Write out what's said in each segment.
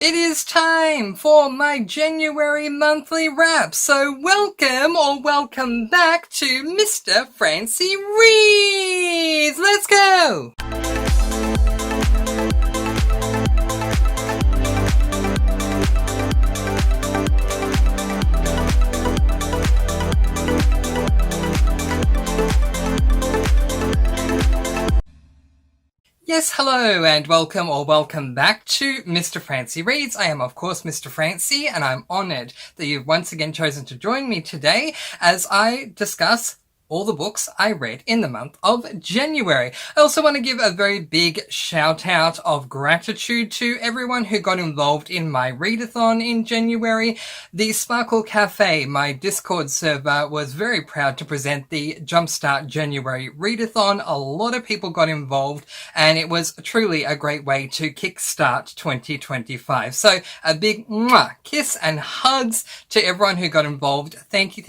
It is time for my January monthly wrap, so welcome or welcome back to Mr. Francy Reads! Let's go! Yes, hello and welcome or welcome back to Mr. Francy Reads. I am, of course, Mr. Francy, and I'm honoured that you've once again chosen to join me today as I discuss all the books I read in the month of January. I also want to give a very big shout out of gratitude to everyone who got involved in my readathon in January. The Sparkle Cafe, my Discord server, was very proud to present the Jumpstart January readathon. A lot of people got involved and it was truly a great way to kickstart 2025. So a big kiss and hugs to everyone who got involved. Thank you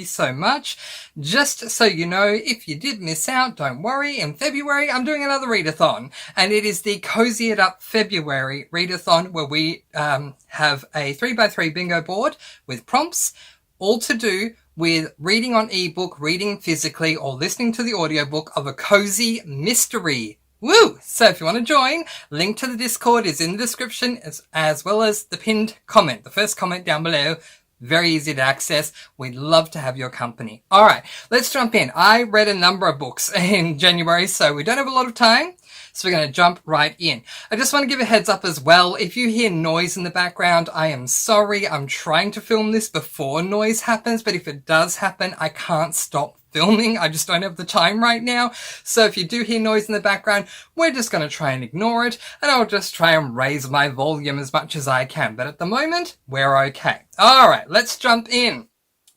so much. Just so you know, if you did miss out, don't worry. In February, I'm doing another readathon, and it is the Cozy It Up February readathon, where we have a 3x3 bingo board with prompts, all to do with reading on ebook, reading physically, or listening to the audiobook of a cozy mystery. Woo! So if you want to join, link to the Discord is in the description, as well as the pinned comment, the first comment down below. Very easy to access. We'd love to have your company. All right, let's jump in. I read a number of books in January, so we don't have a lot of time. So we're going to jump right in. I just want to give a heads up as well. If you hear noise in the background, I am sorry. I'm trying to film this before noise happens, but if it does happen, I can't stop filming. I just don't have the time right now. So if you do hear noise in the background, we're just going to try and ignore it, and I'll just try and raise my volume as much as I can. But at the moment, we're okay. All right, let's jump in.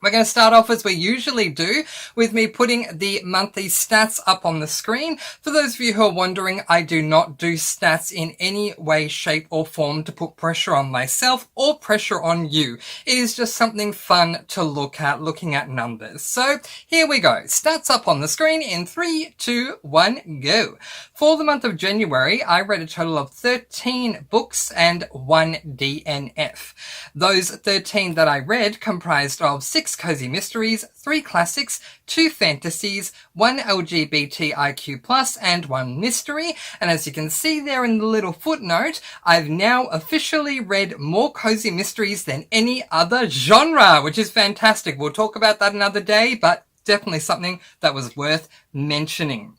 We're going to start off as we usually do with me putting the monthly stats up on the screen. For those of you who are wondering, I do not do stats in any way, shape or form to put pressure on myself or pressure on you. It is just something fun to look at, looking at numbers. So here we go. Stats up on the screen in 3, 2, 1, go. For the month of January, I read a total of 13 books and 1 DNF. Those 13 that I read comprised of 6 cozy mysteries, 3 classics, 2 fantasies, 1 LGBTIQ+, and 1 mystery. And as you can see there in the little footnote, I've now officially read more cozy mysteries than any other genre, which is fantastic. We'll talk about that another day, but definitely something that was worth mentioning.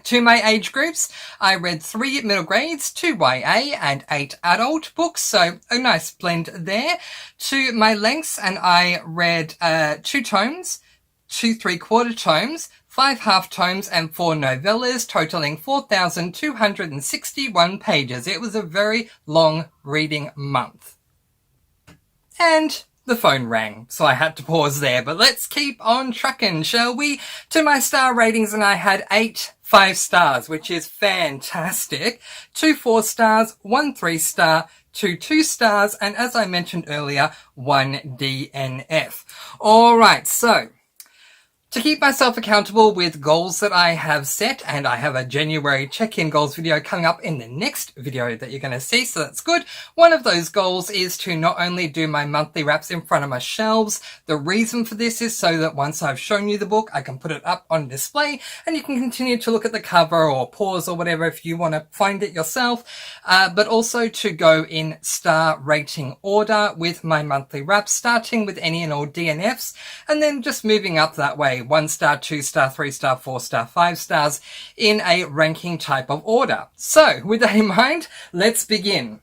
To my age groups, I read 3 middle grades, 2 YA, and 8 adult books, so a nice blend there. To my lengths, and I read 2 tomes, 2 3/4 tomes, 5 half tomes, and 4 novellas, totaling 4,261 pages. It was a very long reading month. And the phone rang, so I had to pause there, but let's keep on trucking, shall we? To my star ratings, and I had 8 5 stars, which is fantastic. 2 4 stars, 1 3 star, 2 2 stars, and as I mentioned earlier, 1 DNF. All right, so to keep myself accountable with goals that I have set, and I have a January check-in goals video coming up in the next video that you're going to see, so that's good. One of those goals is to not only do my monthly wraps in front of my shelves. The reason for this is so that once I've shown you the book, I can put it up on display and you can continue to look at the cover or pause or whatever if you want to find it yourself, but also to go in star rating order with my monthly wraps, starting with any and all DNFs and then just moving up that way. 1 star, 2 star, 3 star, 4 star, 5 stars in a ranking type of order. So with that in mind, let's begin.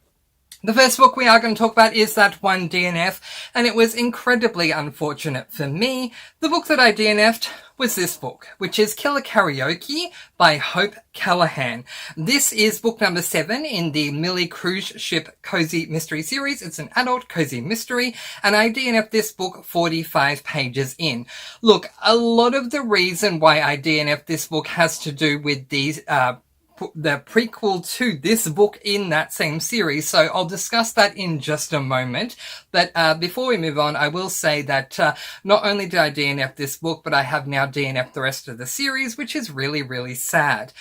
The first book we are going to talk about is that 1 DNF, and it was incredibly unfortunate for me. The book that I DNF'd was this book, which is Killer Karaoke by Hope Callahan. This is book number 7 in the Millie Cruise Ship Cozy Mystery series. It's an adult cozy mystery, and I DNF'd this book 45 pages in. Look, a lot of the reason why I DNF'd this book has to do with these the prequel to this book in that same series, so I'll discuss that in just a moment. But before we move on, I will say that not only did I DNF this book, but I have now DNF'd the rest of the series, which is really, really sad.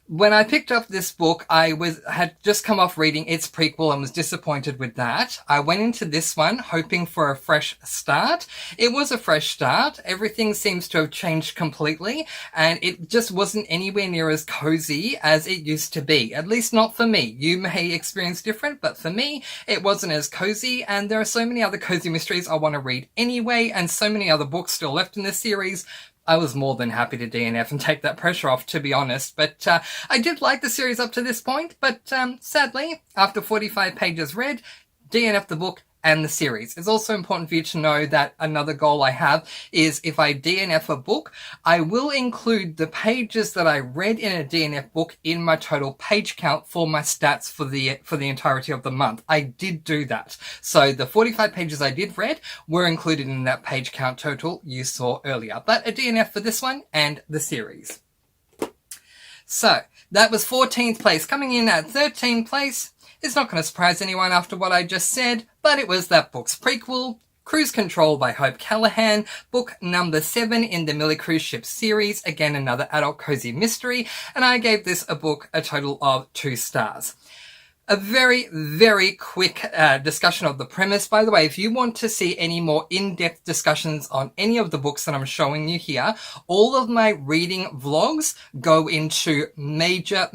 When I picked up this book, had just come off reading its prequel and was disappointed with that. I went into this one hoping for a fresh start. It was a fresh start. Everything seems to have changed completely, and it just wasn't anywhere near as cozy as it used to be. At least not for me. You may experience different, but for me, it wasn't as cozy, and there are so many other cozy mysteries I want to read anyway, and so many other books still left in this series. I was more than happy to DNF and take that pressure off, to be honest. But I did like the series up to this point, but sadly, after 45 pages read, DNF the book and the series. It's also important for you to know that another goal I have is if I DNF a book, I will include the pages that I read in a DNF book in my total page count for my stats for the entirety of the month. I did do that. So the 45 pages I did read were included in that page count total you saw earlier. But a DNF for this one and the series. So that was 14th place. Coming in at 13th place, it's not going to surprise anyone after what I just said, but it was that book's prequel, Cruise Control by Hope Callahan, book number 7 in the Millie Cruise Ship series, again another adult cozy mystery, and I gave this a book a total of 2 stars. A very, very quick discussion of the premise. By the way, if you want to see any more in-depth discussions on any of the books that I'm showing you here, all of my reading vlogs go into major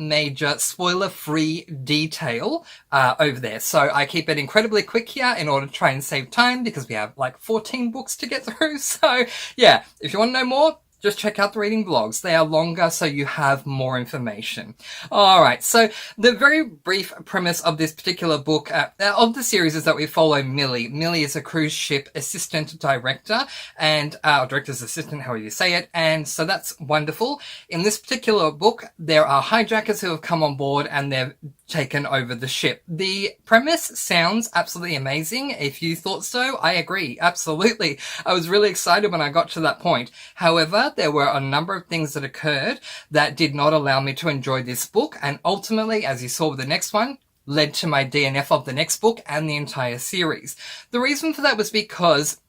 spoiler-free detail over there. So I keep it incredibly quick here in order to try and save time because we have like 14 books to get through. So yeah, if you want to know more, just check out the reading vlogs. They are longer, so you have more information. All right, so the very brief premise of this particular book, of the series, is that we follow Millie. Millie is a cruise ship assistant director, and director's assistant, however you say it, and so that's wonderful. In this particular book, there are hijackers who have come on board, and they've taken over the ship. The premise sounds absolutely amazing. If you thought so, I agree. Absolutely. I was really excited when I got to that point. However, there were a number of things that occurred that did not allow me to enjoy this book, and ultimately, as you saw with the next one, led to my DNF of the next book and the entire series. The reason for that was because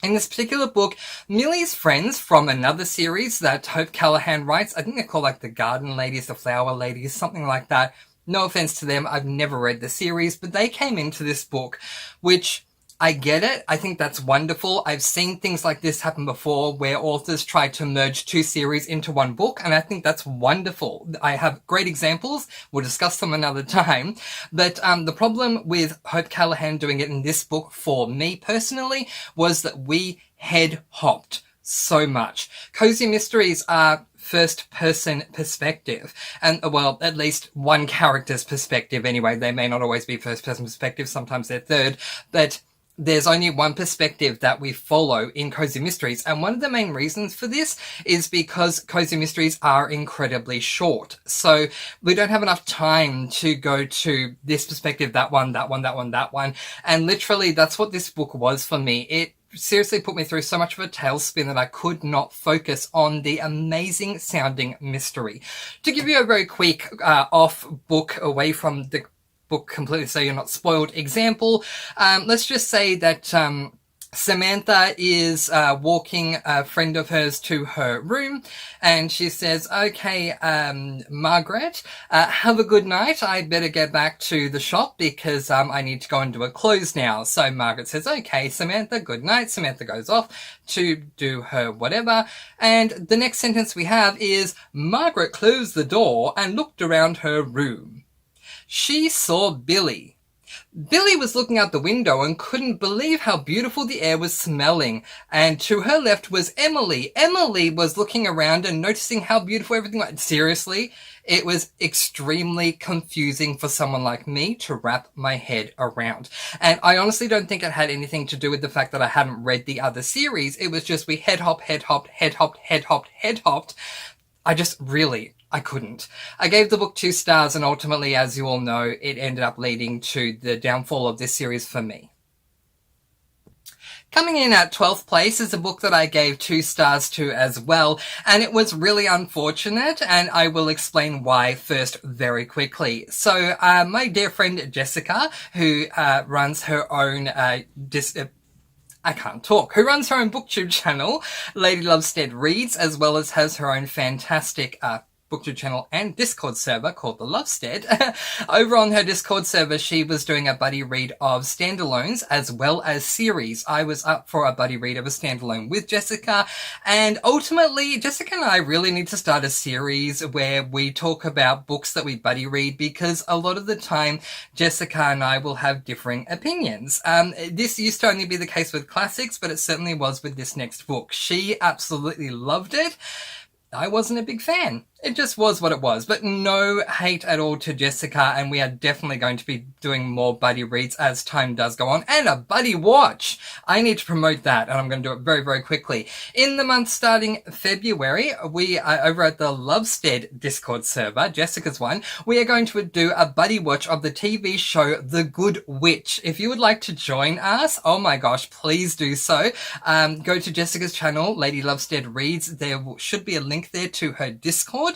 in this particular book, Millie's friends from another series that Hope Callahan writes, I think they're called like the Garden Ladies, the Flower Ladies, something like that. No offense to them, I've never read the series, but they came into this book, which I get it. I think that's wonderful. I've seen things like this happen before where authors try to merge 2 series into one book, and I think that's wonderful. I have great examples. We'll discuss them another time. But the problem with Hope Callahan doing it in this book for me personally was that we head hopped so much. Cozy mysteries are first-person perspective, and well, at least one character's perspective anyway. They may not always be first-person perspective, sometimes they're third, but there's only one perspective that we follow in cozy mysteries, and one of the main reasons for this is because cozy mysteries are incredibly short. So we don't have enough time to go to this perspective, that one, and literally that's what this book was for me. It seriously put me through so much of a tailspin that I could not focus on the amazing sounding mystery. To give you a very quick off book, away from the book completely so you're not spoiled example, let's just say that Samantha is walking a friend of hers to her room, and she says, okay, Margaret, have a good night. I better get back to the shop because I need to go and do a close now. So Margaret says, okay, Samantha, good night. Samantha goes off to do her whatever, and the next sentence we have is, Margaret closed the door and looked around her room. She saw Billy. Billy was looking out the window and couldn't believe how beautiful the air was smelling. And to her left was Emily. Emily was looking around and noticing how beautiful everything was. Seriously, it was extremely confusing for someone like me to wrap my head around. And I honestly don't think it had anything to do with the fact that I hadn't read the other series. It was just we head hopped. I couldn't. I gave the book 2 stars, and ultimately, as you all know, it ended up leading to the downfall of this series for me. Coming in at 12th place is a book that I gave 2 stars to as well, and it was really unfortunate, and I will explain why first very quickly. So, my dear friend Jessica, who runs her own who runs her own booktube channel, Lady Lovestead Reads, as well as has her own fantastic booktube channel and Discord server called The Lovestead. Over on her Discord server, she was doing a buddy read of standalones as well as series. I was up for a buddy read of a standalone with Jessica, and ultimately Jessica and I really need to start a series where we talk about books that we buddy read, because a lot of the time Jessica and I will have differing opinions. This used to only be the case with classics, but it certainly was with this next book. She absolutely loved it. I wasn't a big fan. It just was what it was, but no hate at all to Jessica, and we are definitely going to be doing more buddy reads as time does go on, and a buddy watch. I need to promote that, and I'm going to do it very, very quickly. In the month starting February, we are over at the Lovestead Discord server, Jessica's one. We are going to do a buddy watch of the TV show The Good Witch. If you would like to join us, oh my gosh, please do so. Go to Jessica's channel, Lady Lovestead Reads. There should be a link there to her Discord.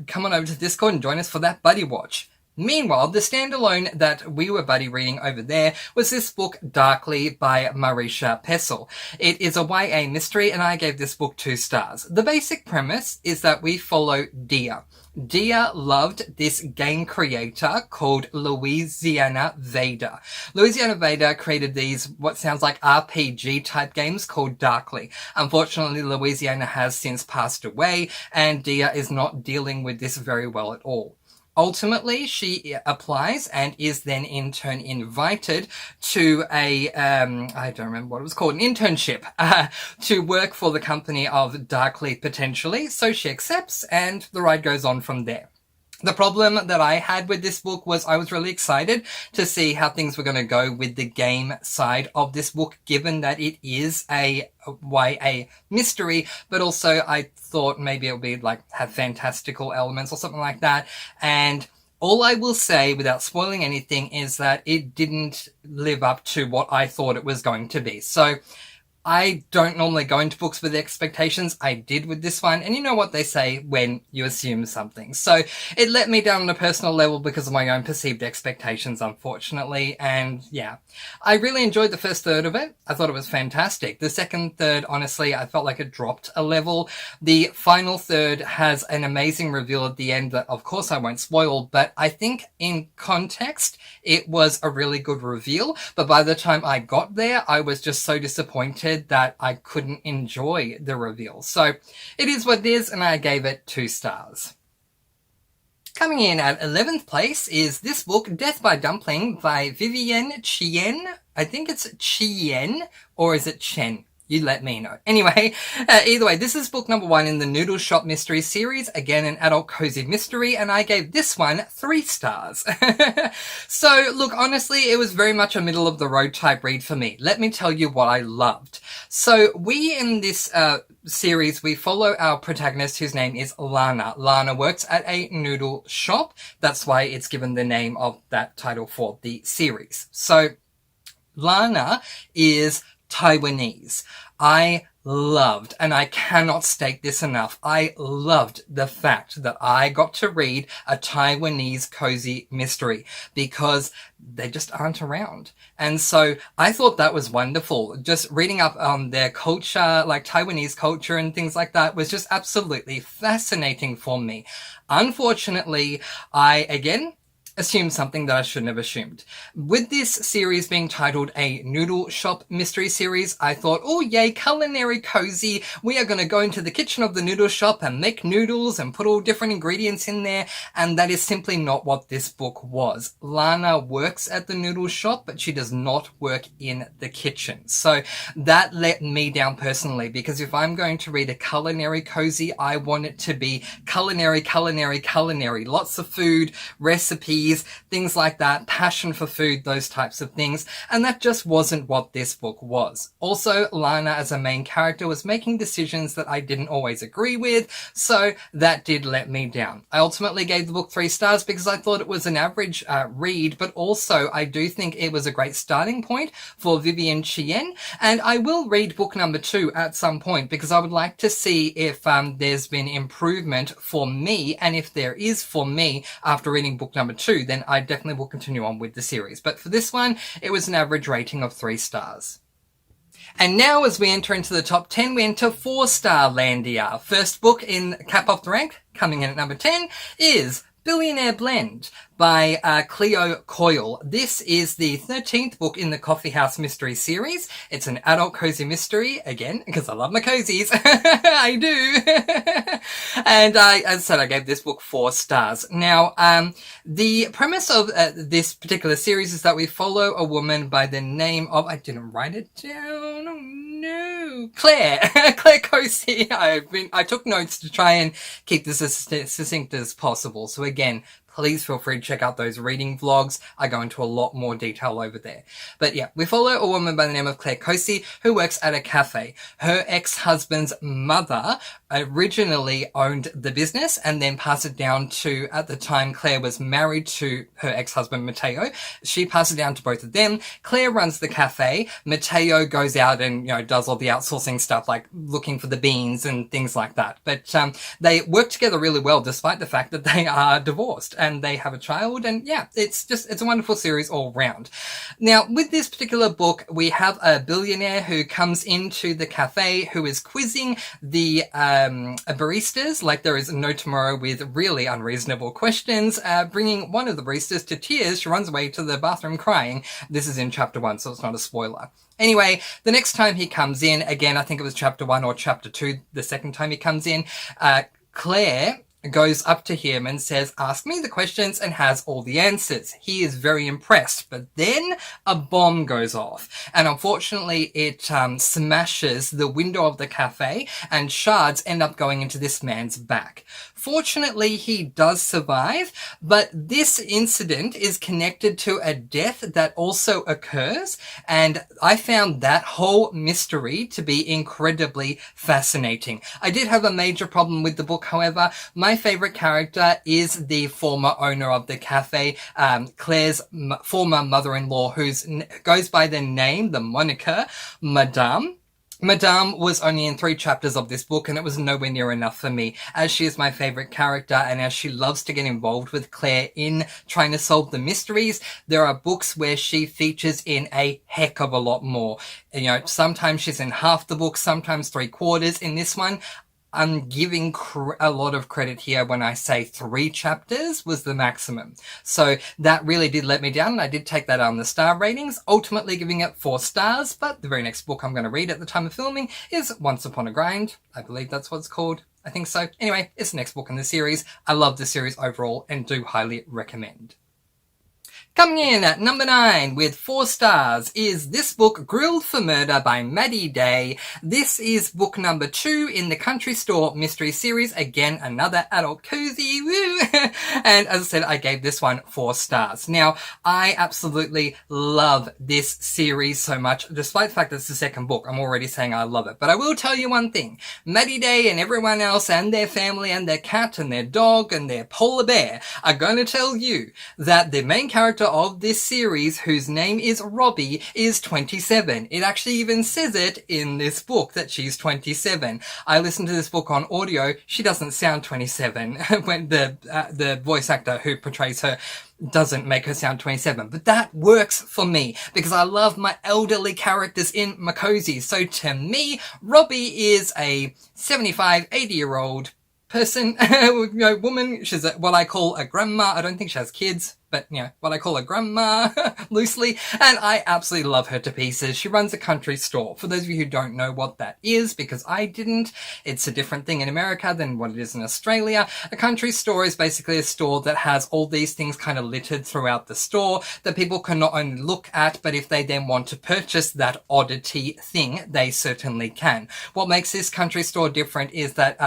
Come on over to Discord and join us for that buddy watch. Meanwhile, the standalone that we were buddy reading over there was this book, Darkly, by Marisha Pessel. It is a YA mystery, and I gave this book 2 stars. The basic premise is that we follow Dia. Dia loved this game creator called Louisiana Vader. Louisiana Vader created these, what sounds like RPG type games called Darkly. Unfortunately, Louisiana has since passed away, and Dia is not dealing with this very well at all. Ultimately, she applies and is then in turn invited to a, I don't remember what it was called, an internship to work for the company of Darkly, potentially. So she accepts, and the ride goes on from there. The problem that I had with this book was I was really excited to see how things were going to go with the game side of this book, given that it is a YA mystery, but also I thought maybe it would be like have fantastical elements or something like that. And all I will say, without spoiling anything, is that it didn't live up to what I thought it was going to be. So I don't normally go into books with expectations. I did with this one. And you know what they say when you assume something. So it let me down on a personal level because of my own perceived expectations, unfortunately. And yeah, I really enjoyed the first third of it. I thought it was fantastic. The second third, honestly, I felt like it dropped a level. The final third has an amazing reveal at the end that, of course, I won't spoil. But I think in context, it was a really good reveal. But by the time I got there, I was just so disappointed that I couldn't enjoy the reveal. So it is what it is, and I gave it 2 stars. Coming in at 11th place is this book, Death by Dumpling, by Vivienne Chien. I think it's Chien, or is it Chen? You let me know. Anyway, either way, this is book number 1 in the Noodle Shop Mystery series. Again, an adult cozy mystery, and I gave this one 3 stars. So, look, honestly, it was very much a middle-of-the-road type read for me. Let me tell you what I loved. So, we in this series, we follow our protagonist, whose name is Lana. Lana works at a noodle shop. That's why it's given the name of that title for the series. So, Lana is Taiwanese. I loved, and I cannot state this enough, I loved the fact that I got to read a Taiwanese cozy mystery because they just aren't around. And so I thought that was wonderful. Just reading up on their culture, like Taiwanese culture and things like that, was just absolutely fascinating for me. Unfortunately, I, again, assumed something that I shouldn't have assumed. With this series being titled a Noodle Shop Mystery Series, I thought, oh yay, culinary cozy. We are going to go into the kitchen of the noodle shop and make noodles and put all different ingredients in there. And that is simply not what this book was. Lana works at the noodle shop, but she does not work in the kitchen. So that let me down personally, because if I'm going to read a culinary cozy, I want it to be culinary. Lots of food, recipes, things like that, passion for food, those types of things. And that just wasn't what this book was. Also, Lana as a main character was making decisions that I didn't always agree with, so that did let me down. I ultimately gave the book 3 stars because I thought it was an average read, but also I do think it was a great starting point for Vivienne Chien, and I will read book number 2 at some point because I would like to see if there's been improvement for me, and if there is for me after reading book number 2, then I definitely will continue on with the series. But for this one, it was an average rating of 3 stars. And now as we enter into the top 10, we enter 4-star Landia. First book in cap off the rank, coming in at number 10, is Billionaire Blend by Cleo Coyle. This is the 13th book in the Coffee House Mystery series. It's an adult cozy mystery, again, because I love my cozies. I do. And as I said, I gave this book 4 stars. Now, the premise of this particular series is that we follow a woman by the name of, I didn't write it down, oh no, Claire. Claire Cozy. I took notes to try and keep this as succinct as possible. So again, please feel free to check out those reading vlogs. I go into a lot more detail over there. But yeah, we follow a woman by the name of Claire Cozy who works at a cafe. Her ex-husband's mother originally owned the business and then passed it down to, at the time Claire was married to her ex-husband Mateo, she passed it down to both of them. Claire runs the cafe. Mateo goes out and, does all the outsourcing stuff like looking for the beans and things like that. But they work together really well despite the fact that they are divorced. And they have a child, and yeah, it's a wonderful series all round. Now, with this particular book, we have a billionaire who comes into the cafe who is quizzing the baristas like there is no tomorrow with really unreasonable questions, bringing one of the baristas to tears. She runs away to the bathroom crying. This is in chapter 1, so it's not a spoiler. Anyway, the next time he comes in, again, I think it was chapter 1 or chapter 2, the second time he comes in, Claire goes up to him and says, ask me the questions, and has all the answers. He is very impressed, but then a bomb goes off. And unfortunately, it smashes the window of the cafe and shards end up going into this man's back. Fortunately, he does survive, but this incident is connected to a death that also occurs, and I found that whole mystery to be incredibly fascinating. I did have a major problem with the book, however. My favorite character is the former owner of the cafe, Claire's former mother-in-law, who goes by the name, the moniker, Madame. Madame was only in 3 chapters of this book, and it was nowhere near enough for me, as she is my favorite character and as she loves to get involved with Claire in trying to solve the mysteries. There are books where she features in a heck of a lot more. Sometimes she's in half the book, sometimes 3/4. In this one, I'm giving a lot of credit here when I say 3 chapters was the maximum. So that really did let me down, and I did take that on the star ratings, ultimately giving it 4 stars. But the very next book I'm going to read at the time of filming is Once Upon a Grind. I believe that's what it's called. I think so. Anyway, it's the next book in the series. I love the series overall and do highly recommend. Coming in at number 9 with 4 stars is this book, Grilled for Murder by Maddie Day. This is book number 2 in the Country Store Mystery Series. Again, another adult cozy. Woo! And as I said, I gave this one 4 stars. Now, I absolutely love this series so much. Despite the fact that it's the second book, I'm already saying I love it. But I will tell you one thing. Maddie Day and everyone else and their family and their cat and their dog and their polar bear are going to tell you that the main character of this series, whose name is Robbie, is 27. It actually even says it in this book that she's 27. I listened to this book on audio. She doesn't sound 27 when the voice actor who portrays her doesn't make her sound 27. But that works for me because I love my elderly characters in my cozies. So to me, Robbie is a 75, 80-year-old person, woman. She's what I call a grandma. I don't think she has kids, but what I call a grandma loosely, and I absolutely love her to pieces. She runs a country store. For those of you who don't know what that is, because I didn't, it's a different thing in America than what it is in Australia. A country store is basically a store that has all these things kind of littered throughout the store that people can not only look at, but if they then want to purchase that oddity thing, they certainly can. What makes this country store different is that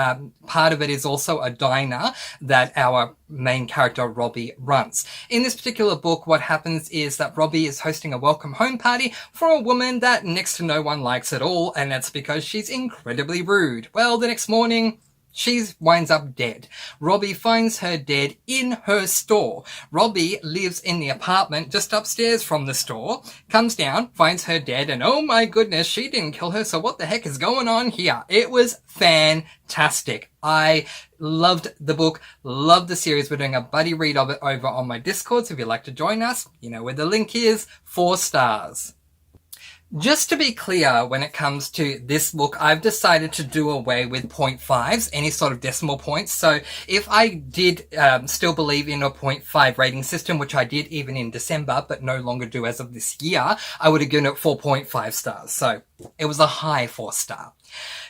part of it is also a diner that our main character Robbie runs. In this particular book, what happens is that Robbie is hosting a welcome home party for a woman that next to no one likes at all, and that's because she's incredibly rude. Well, the next morning, she winds up dead. Robbie finds her dead in her store. Robbie lives in the apartment just upstairs from the store, comes down, finds her dead, and oh my goodness, she didn't kill her, so what the heck is going on here? It was fantastic. I loved the book, loved the series. We're doing a buddy read of it over on my Discord, so if you'd like to join us, you know where the link is. 4 stars. Just to be clear, when it comes to this book, I've decided to do away with 0.5s, any sort of decimal points. So if I did still believe in a 0.5 rating system, which I did even in December, but no longer do as of this year, I would have given it 4.5 stars. So it was a high 4-star.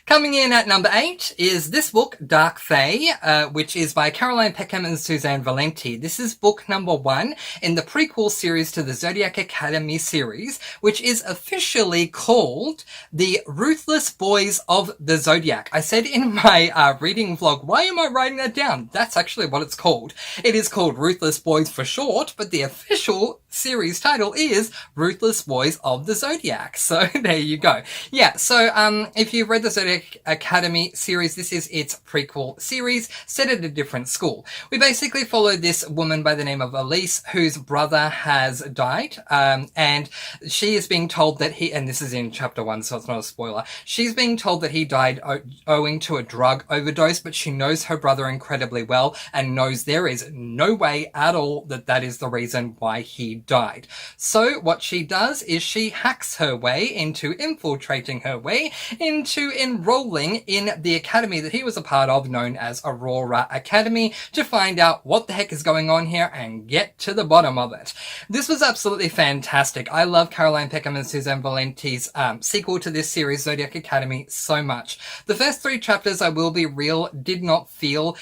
Coming in at number 8 is this book, Dark Fae, which is by Caroline Peckham and Suzanne Valenti. This is book number 1 in the prequel series to the Zodiac Academy series, which is officially called The Ruthless Boys of the Zodiac. I said in my reading vlog, why am I writing that down? That's actually what it's called. It is called Ruthless Boys for short, but the official series title is Ruthless Boys of the Zodiac. So there you go. Yeah, so if you've read the Zodiac Academy series, this is its prequel series set at a different school. We basically follow this woman by the name of Elise, whose brother has died, and she is being told that and this is in chapter 1, so it's not a spoiler, she's being told that he died owing to a drug overdose, but she knows her brother incredibly well and knows there is no way at all that that is the reason why he died. So what she does is she hacks her way into infiltrating her way into enrolling in the academy that he was a part of, known as Aurora Academy, to find out what the heck is going on here and get to the bottom of it. This was absolutely fantastic. I love Caroline Peckham and Suzanne Valenti's sequel to this series, Zodiac Academy, so much. The first 3 chapters, I will be real, did not feel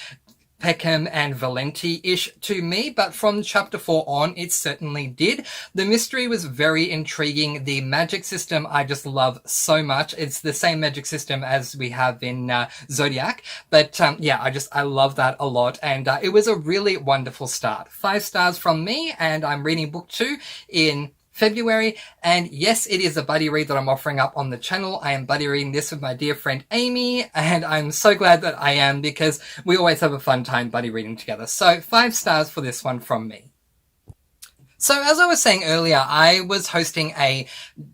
Peckham and Valenti-ish to me, but from chapter 4 on, it certainly did. The mystery was very intriguing. The magic system I just love so much. It's the same magic system as we have in Zodiac, but yeah, I love that a lot, and it was a really wonderful start. 5 stars from me, and I'm reading book 2 in February, and yes, it is a buddy read that I'm offering up on the channel. I am buddy reading this with my dear friend Amy, and I'm so glad that I am, because we always have a fun time buddy reading together. So 5 stars for this one from me. So as I was saying earlier, I was hosting a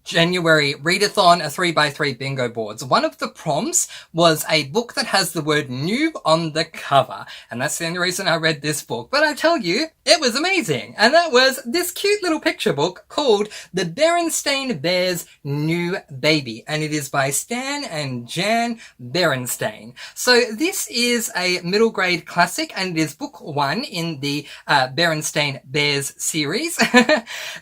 January readathon, a 3x3 bingo boards. One of the prompts was a book that has the word noob on the cover. And that's the only reason I read this book. But I tell you, it was amazing. And that was this cute little picture book called The Berenstain Bears' New Baby. And it is by Stan and Jan Berenstain. So this is a middle grade classic, and it is book 1 in the Berenstain Bears series.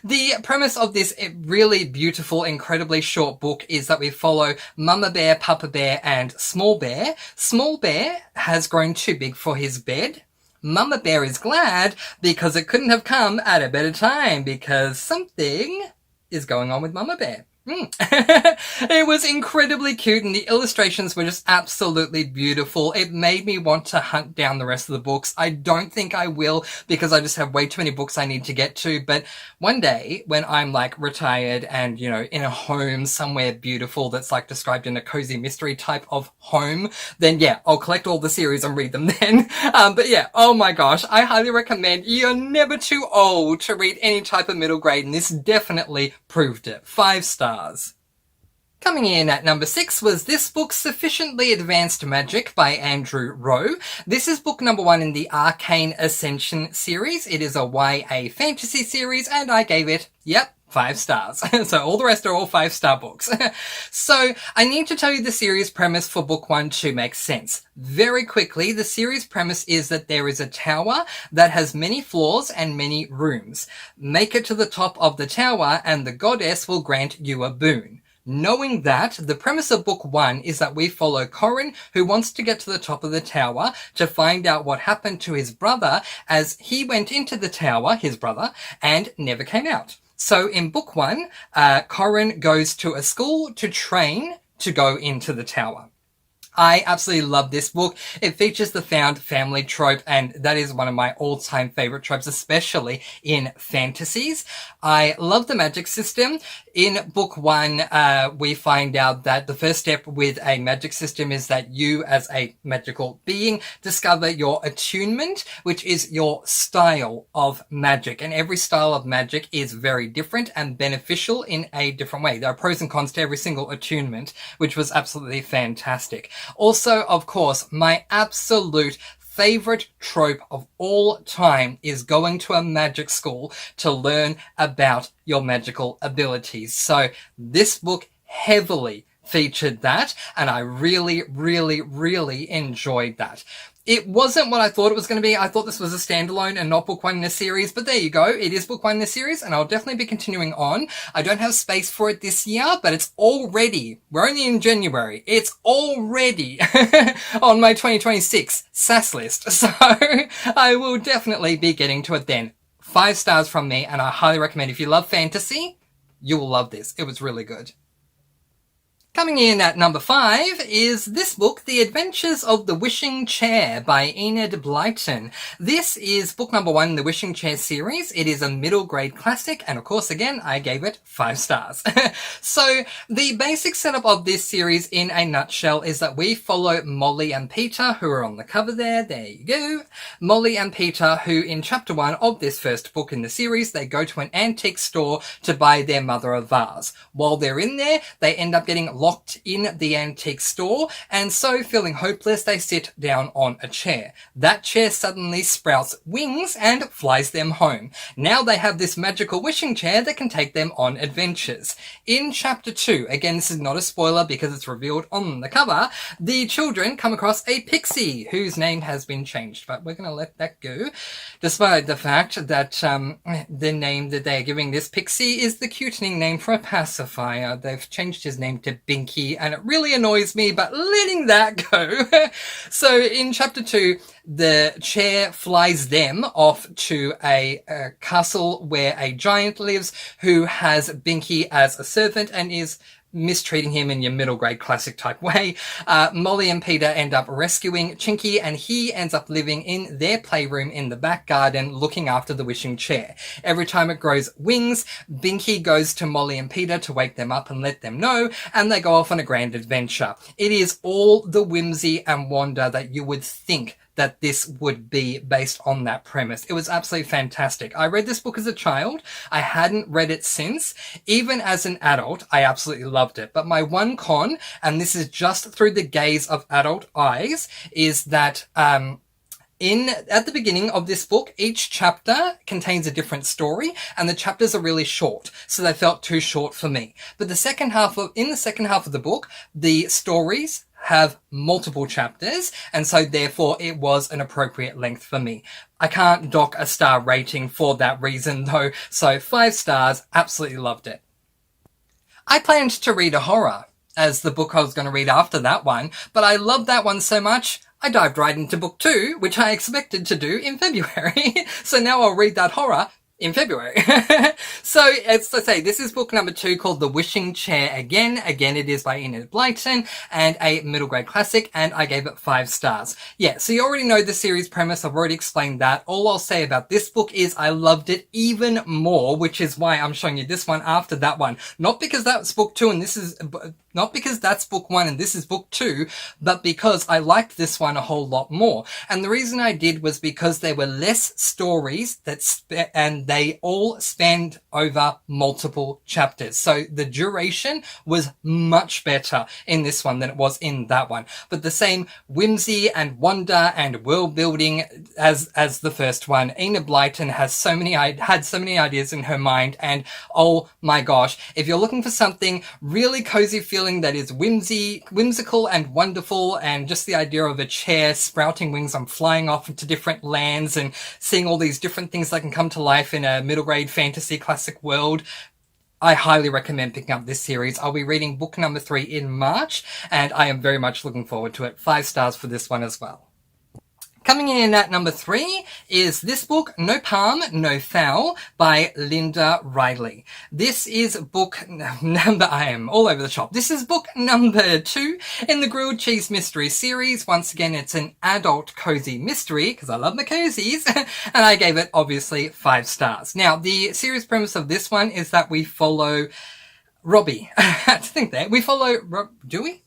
The premise of this really beautiful, incredibly short book is that we follow Mama Bear, Papa Bear, and Small Bear. Small Bear has grown too big for his bed. Mama Bear is glad because it couldn't have come at a better time, because something is going on with Mama Bear. It was incredibly cute, and the illustrations were just absolutely beautiful. It made me want to hunt down the rest of the books. I don't think I will, because I just have way too many books I need to get to, but one day when I'm like retired and, you know, in a home somewhere beautiful that's like described in a cozy mystery type of home, then yeah, I'll collect all the series and read them then. But yeah, oh my gosh, I highly recommend. You're never too old to read any type of middle grade, and this definitely proved it. 5 stars. Coming in at number 6 was this book, Sufficiently Advanced Magic by Andrew Rowe. This is book number 1 in the Arcane Ascension series. It is a YA fantasy series, and I gave it, yep, 5 stars. So all the rest are all 5-star books. So I need to tell you the series premise for book 1 to make sense. Very quickly, the series premise is that there is a tower that has many floors and many rooms. Make it to the top of the tower and the goddess will grant you a boon. Knowing that, the premise of book 1 is that we follow Corin, who wants to get to the top of the tower to find out what happened to his brother, as he went into the tower, his brother, and never came out. So in book 1, Corin goes to a school to train to go into the tower. I absolutely love this book. It features the found family trope, and that is one of my all-time favorite tropes, especially in fantasies. I love the magic system. In book 1, we find out that the first step with a magic system is that you, as a magical being, discover your attunement, which is your style of magic. And every style of magic is very different and beneficial in a different way. There are pros and cons to every single attunement, which was absolutely fantastic. Also, of course, my absolute favorite trope of all time is going to a magic school to learn about your magical abilities. So this book heavily featured that, and I really, really, really enjoyed that. It wasn't what I thought it was going to be. I thought this was a standalone and not book one in a series, but there you go. It is book one in the series, and I'll definitely be continuing on. I don't have space for it this year, but it's already, we're only in January, it's already on my 2026 SAS list, so I will definitely be getting to it then. 5 stars from me, and I highly recommend if you love fantasy, you will love this. It was really good. Coming in at number 5 is this book, The Adventures of the Wishing Chair by Enid Blyton. This is book number 1 in the Wishing Chair series. It is a middle grade classic, and of course, again, I gave it 5 stars. So the basic setup of this series in a nutshell is that we follow Molly and Peter, who are on the cover there. There you go. Molly and Peter, who in chapter 1 of this first book in the series, they go to an antique store to buy their mother a vase. While they're in there, they end up getting locked in the antique store, and so feeling hopeless, they sit down on a chair. That chair suddenly sprouts wings and flies them home. Now they have this magical wishing chair that can take them on adventures. In chapter 2, again, this is not a spoiler because it's revealed on the cover, the children come across a pixie whose name has been changed, but we're going to let that go, despite the fact that the name that they're giving this pixie is the cutening name for a pacifier. They've changed his name to Binky, and it really annoys me, but letting that go. So in chapter 2, the chair flies them off to a castle where a giant lives who has Binky as a servant and is mistreating him in your middle grade classic type way. Molly and Peter end up rescuing Chinky, and he ends up living in their playroom in the back garden looking after the wishing chair. Every time it grows wings, Binky goes to Molly and Peter to wake them up and let them know, and they go off on a grand adventure. It is all the whimsy and wonder that you would think that this would be based on that premise. It was absolutely fantastic. I read this book as a child. I hadn't read it since. Even as an adult, I absolutely loved it. But my one con, and this is just through the gaze of adult eyes, is that at the beginning of this book, each chapter contains a different story, and the chapters are really short, so they felt too short for me. But in the second half of the book, the stories have multiple chapters, and so therefore it was an appropriate length for me. I can't dock a star rating for that reason though, so 5 stars, absolutely loved it. I planned to read a horror as the book I was going to read after that one, but I loved that one so much, I dived right into book 2, which I expected to do in February. So now I'll read that horror in February. So, as I say, this is book number 2 called The Wishing Chair again. Again, it is by Enid Blyton and a middle grade classic, and I gave it 5 stars. Yeah, so you already know the series premise. I've already explained that. All I'll say about this book is I loved it even more, which is why I'm showing you this one after that one. Not because that's book 2 and this is... Not because that's book 1 and this is book 2, but because I liked this one a whole lot more. And the reason I did was because there were less stories and they all spanned over multiple chapters. So the duration was much better in this one than it was in that one. But the same whimsy and wonder and world building as the first one. Enid Blyton had so many ideas in her mind, and oh my gosh, if you're looking for something really cozy feeling that is whimsical and wonderful, and just the idea of a chair sprouting wings and flying off into different lands and seeing all these different things that can come to life in a middle grade fantasy classic world, I highly recommend picking up this series. I'll be reading book number 3 in March, and I am very much looking forward to it. 5 stars for this one as well. Coming in at number 3 is this book, No Palm, No Foul, by Linda Riley. This is book number, I am all over the shop. This is book number 2 in the Grilled Cheese Mystery series. Once again, it's an adult cozy mystery, because I love my cozies, and I gave it, obviously, 5 stars. Now, the series premise of this one is that we follow Robbie. I had to think there. We follow, do we?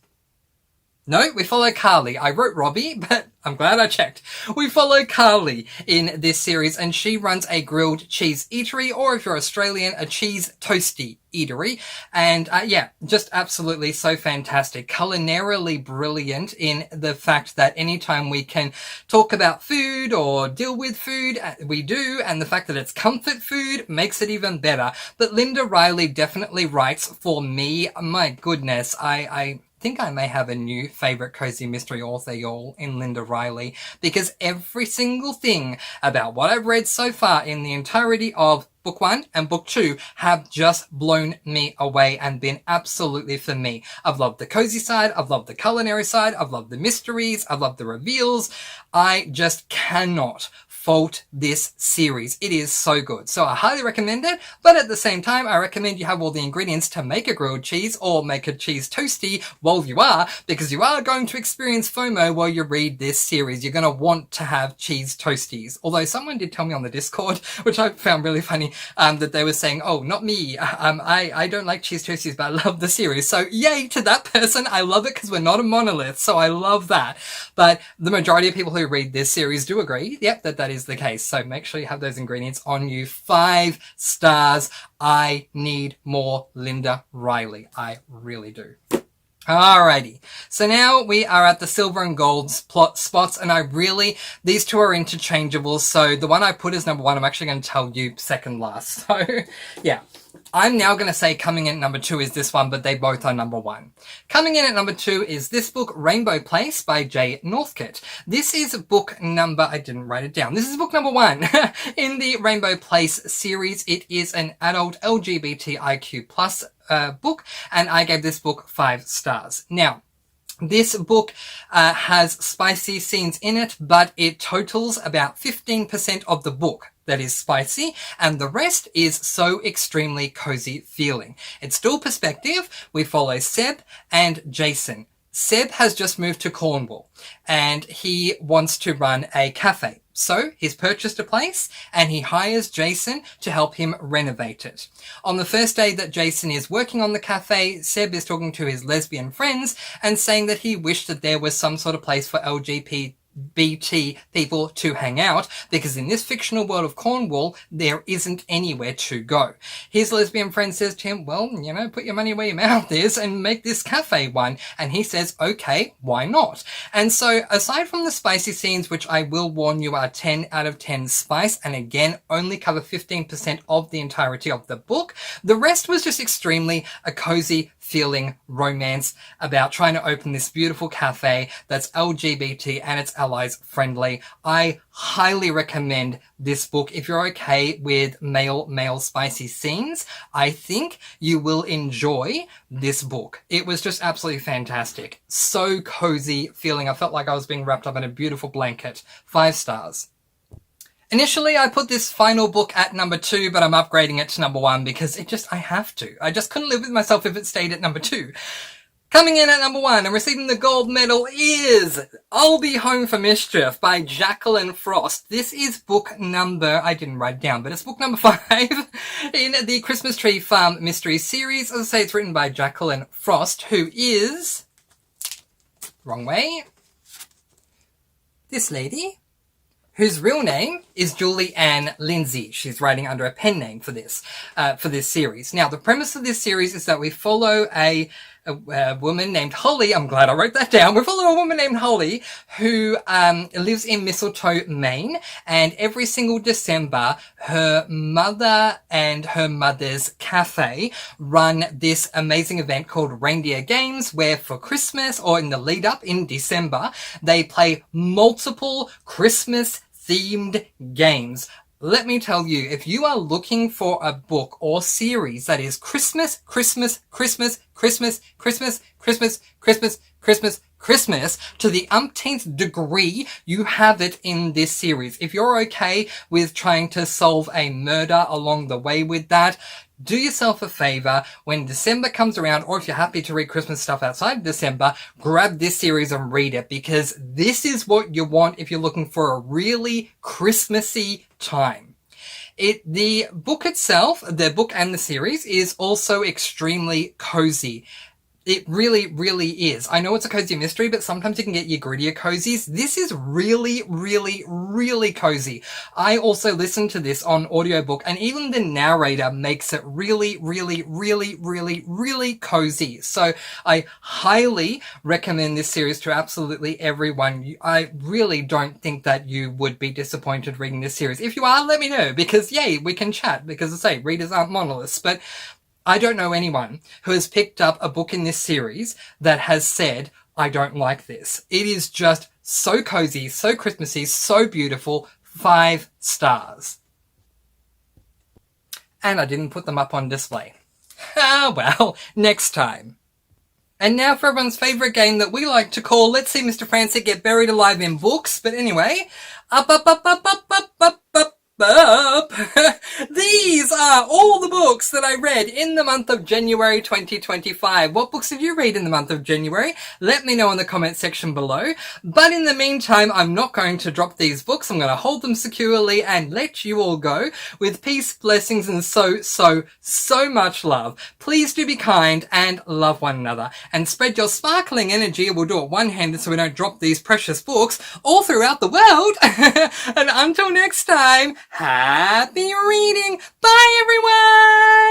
No, we follow Carly. I wrote Robbie, but I'm glad I checked. We follow Carly in this series, and she runs a grilled cheese eatery, or if you're Australian, a cheese toasty eatery. And yeah, just absolutely so fantastic. Culinarily brilliant in the fact that anytime we can talk about food or deal with food, we do, and the fact that it's comfort food makes it even better. But Linda Riley definitely writes for me. My goodness, I think I may have a new favourite cozy mystery author, y'all, in Linda Riley, because every single thing about what I've read so far in the entirety of Book 1 and Book 2 have just blown me away and been absolutely for me. I've loved the cozy side, I've loved the culinary side, I've loved the mysteries, I've loved the reveals. I just cannot fault this series. It is so good. So I highly recommend it, but at the same time, I recommend you have all the ingredients to make a grilled cheese or make a cheese toasty while you are, because you are going to experience FOMO while you read this series. You're going to want to have cheese toasties. Although someone did tell me on the Discord, which I found really funny, that they were saying, oh, not me. I don't like cheese toasties, but I love the series. So yay to that person. I love it because we're not a monolith. So I love that. But the majority of people who read this series do agree, yep, that is the case. So make sure you have those ingredients on you. 5 stars. I need more Linda Riley. I really do. Alrighty, so now we are at the silver and gold plot spots, and these two are interchangeable, so the one I put as number 1, I'm actually going to tell you second last. So, yeah. I'm now going to say coming in at number 2 is this one, but they both are number 1. Coming in at number 2 is this book, Rainbow Place by Jay Northcote. This is book number, I didn't write it down, this is book number 1 in the Rainbow Place series. It is an adult LGBTIQ plus book, and I gave this book 5 stars. Now, this book has spicy scenes in it, but it totals about 15% of the book that is spicy, and the rest is so extremely cozy feeling. It's still perspective. We follow Seb and Jason. Seb has just moved to Cornwall, and he wants to run a cafe. So he's purchased a place and he hires Jason to help him renovate it. On the first day that Jason is working on the cafe, Seb is talking to his lesbian friends and saying that he wished that there was some sort of place for LGBT people to hang out, because in this fictional world of Cornwall, there isn't anywhere to go. His lesbian friend says to him, well, you know, put your money where your mouth is and make this cafe one. And he says, okay, why not? And so aside from the spicy scenes, which I will warn you are 10 out of 10 spice, and again, only cover 15% of the entirety of the book, the rest was just extremely a cozy feeling romance about trying to open this beautiful cafe that's LGBT and its allies friendly. I highly recommend this book. If you're okay with male spicy scenes, I think you will enjoy this book. It was just absolutely fantastic. So cozy feeling. I felt like I was being wrapped up in a beautiful blanket. 5 stars. Initially, I put this final book at number 2, but I'm upgrading it to number 1 because I have to. I just couldn't live with myself if it stayed at number 2. Coming in at number 1 and receiving the gold medal is I'll Be Home for Mischief by Jacqueline Frost. This is book number, I didn't write it down, but it's book number 5 in the Christmas Tree Farm Mystery Series. As I say, it's written by Jacqueline Frost, who is, wrong way, this lady, whose real name is Julie Ann Lindsay. She's writing under a pen name for this series. Now, the premise of this series is that we follow a woman named Holly. I'm glad I wrote that down. We follow a woman named Holly who lives in Mistletoe, Maine, and every single December, her mother and her mother's cafe run this amazing event called Reindeer Games, where for Christmas, or in the lead up in December, they play multiple Christmas themed games. Let me tell you, if you are looking for a book or series that is Christmas, Christmas, Christmas, Christmas, Christmas, Christmas, Christmas, Christmas, Christmas, to the umpteenth degree, you have it in this series. If you're okay with trying to solve a murder along the way with that, do yourself a favor. When December comes around, or if you're happy to read Christmas stuff outside of December, grab this series and read it, because this is what you want if you're looking for a really Christmassy time. The book itself, the book and the series, is also extremely cozy. It really, really is. I know it's a cozy mystery, but sometimes you can get your grittier cozies. This is really, really, really cozy. I also listened to this on audiobook, and even the narrator makes it really, really, really, really, really cozy. So I highly recommend this series to absolutely everyone. I really don't think that you would be disappointed reading this series. If you are, let me know, because yay, we can chat, because as I say, readers aren't monoliths. But I don't know anyone who has picked up a book in this series that has said, I don't like this. It is just so cozy, so Christmassy, so beautiful. 5 stars. And I didn't put them up on display. Ah, well, next time. And now for everyone's favourite game that we like to call Let's See Mr. Francy Get Buried Alive in Books. But anyway, up. These are all the books that I read in the month of January 2025. What books did you read in the month of January? Let me know in the comment section below. But in the meantime, I'm not going to drop these books. I'm going to hold them securely and let you all go with peace, blessings, and so much love. Please do be kind and love one another and spread your sparkling energy. We'll do it one-handed so we don't drop these precious books all throughout the world. And until next time, happy reading. Bye, everyone.